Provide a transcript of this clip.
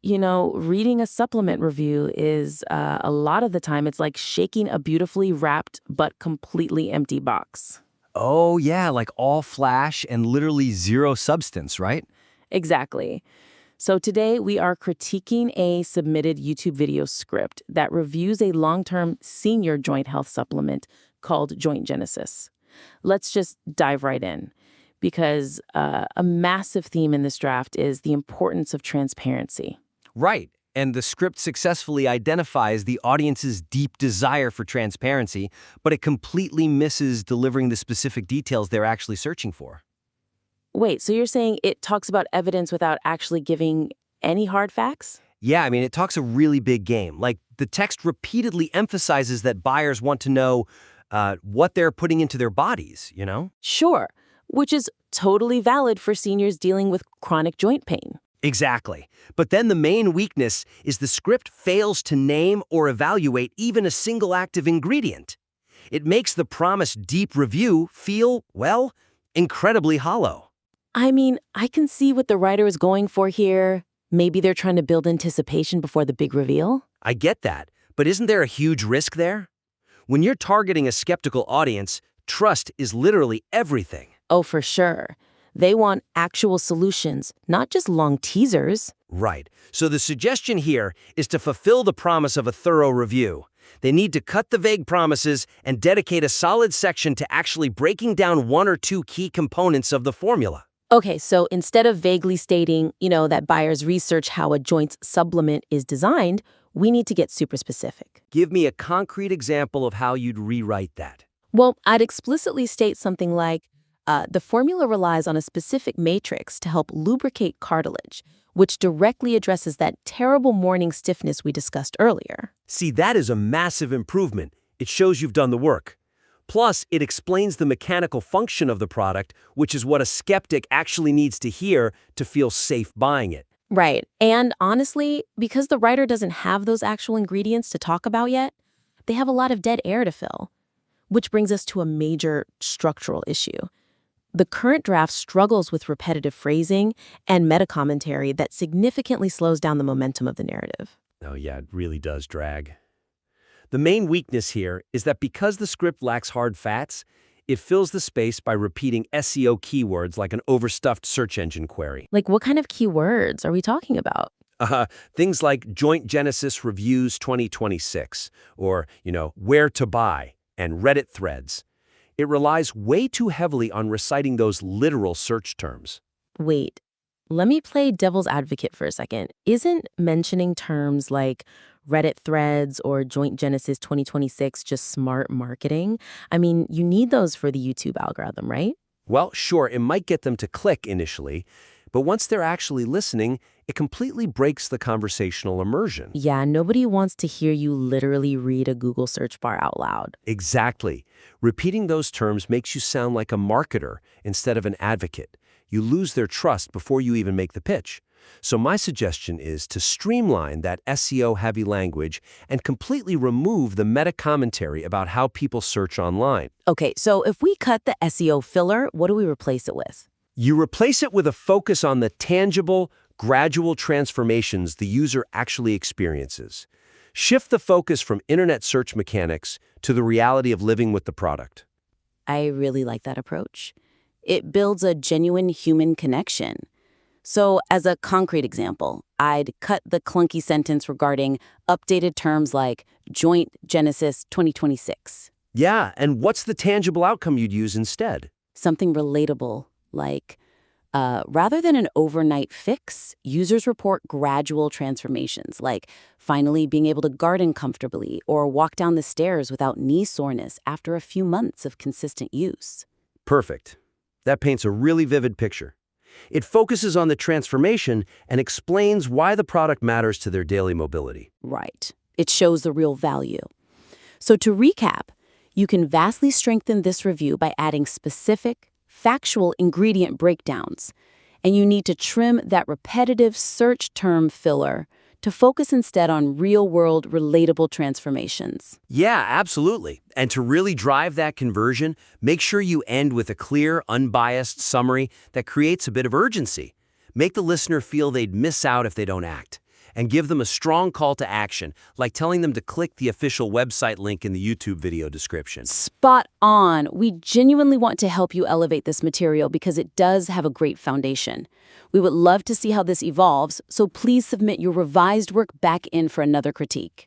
Reading a supplement review is a lot of the time it's like shaking a beautifully wrapped but completely empty box. Oh, yeah, like all flash and literally zero substance, right? Exactly. So today we are critiquing a submitted YouTube video script that reviews a long-term senior joint health supplement called Joint Genesis. Let's just dive right in because a massive theme in this draft is the importance of transparency. Right. And the script successfully identifies the audience's deep desire for transparency, but it completely misses delivering the specific details they're actually searching for. Wait, so you're saying it talks about evidence without actually giving any hard facts? Yeah, I mean, it talks a really big game. Like, the text repeatedly emphasizes that buyers want to know what they're putting into their bodies? Sure, which is totally valid for seniors dealing with chronic joint pain. Exactly. But then the main weakness is the script fails to name or evaluate even a single active ingredient. It makes the promised deep review feel, well, incredibly hollow. I mean, I can see what the writer is going for here. Maybe they're trying to build anticipation before the big reveal. I get that, but isn't there a huge risk there? When you're targeting a skeptical audience, trust is literally everything. Oh, for sure. They want actual solutions, not just long teasers. Right. So the suggestion here is to fulfill the promise of a thorough review. They need to cut the vague promises and dedicate a solid section to actually breaking down one or two key components of the formula. Okay, so instead of vaguely stating, that buyers research how a joint's supplement is designed, we need to get super specific. Give me a concrete example of how you'd rewrite that. Well, I'd explicitly state something like, the formula relies on a specific matrix to help lubricate cartilage, which directly addresses that terrible morning stiffness we discussed earlier. See, that is a massive improvement. It shows you've done the work. Plus, it explains the mechanical function of the product, which is what a skeptic actually needs to hear to feel safe buying it. Right. And honestly, because the writer doesn't have those actual ingredients to talk about yet, they have a lot of dead air to fill. Which brings us to a major structural issue. The current draft struggles with repetitive phrasing and meta-commentary that significantly slows down the momentum of the narrative. Oh yeah, it really does drag. The main weakness here is that because the script lacks hard facts, it fills the space by repeating SEO keywords like an overstuffed search engine query. Like, what kind of keywords are we talking about? Things like Joint Genesis Reviews 2026, or, where to buy, and Reddit threads. It relies way too heavily on reciting those literal search terms. Wait, let me play devil's advocate for a second. Isn't mentioning terms like Reddit threads or Joint Genesis 2026 just smart marketing? I mean, you need those for the YouTube algorithm, right? Well, sure, it might get them to click initially, but once they're actually listening, it completely breaks the conversational immersion. Yeah, nobody wants to hear you literally read a Google search bar out loud. Exactly. Repeating those terms makes you sound like a marketer instead of an advocate. You lose their trust before you even make the pitch. So my suggestion is to streamline that SEO-heavy language and completely remove the meta-commentary about how people search online. Okay, so if we cut the SEO filler, what do we replace it with? You replace it with a focus on the tangible, gradual transformations the user actually experiences. Shift the focus from internet search mechanics to the reality of living with the product. I really like that approach. It builds a genuine human connection. So, as a concrete example, I'd cut the clunky sentence regarding updated terms like Joint Genesis 2026. Yeah, and what's the tangible outcome you'd use instead? Something relatable, like, rather than an overnight fix, users report gradual transformations, like finally being able to garden comfortably or walk down the stairs without knee soreness after a few months of consistent use. Perfect. That paints a really vivid picture. It focuses on the transformation and explains why the product matters to their daily mobility. Right. It shows the real value. So to recap, you can vastly strengthen this review by adding specific, factual ingredient breakdowns. And you need to trim that repetitive search term filler to focus instead on real-world, relatable transformations. Yeah, absolutely. And to really drive that conversion, make sure you end with a clear, unbiased summary that creates a bit of urgency. Make the listener feel they'd miss out if they don't act. and give them a strong call to action, like telling them to click the official website link in the YouTube video description. Spot on. We genuinely want to help you elevate this material because it does have a great foundation. We would love to see how this evolves, so please submit your revised work back in for another critique.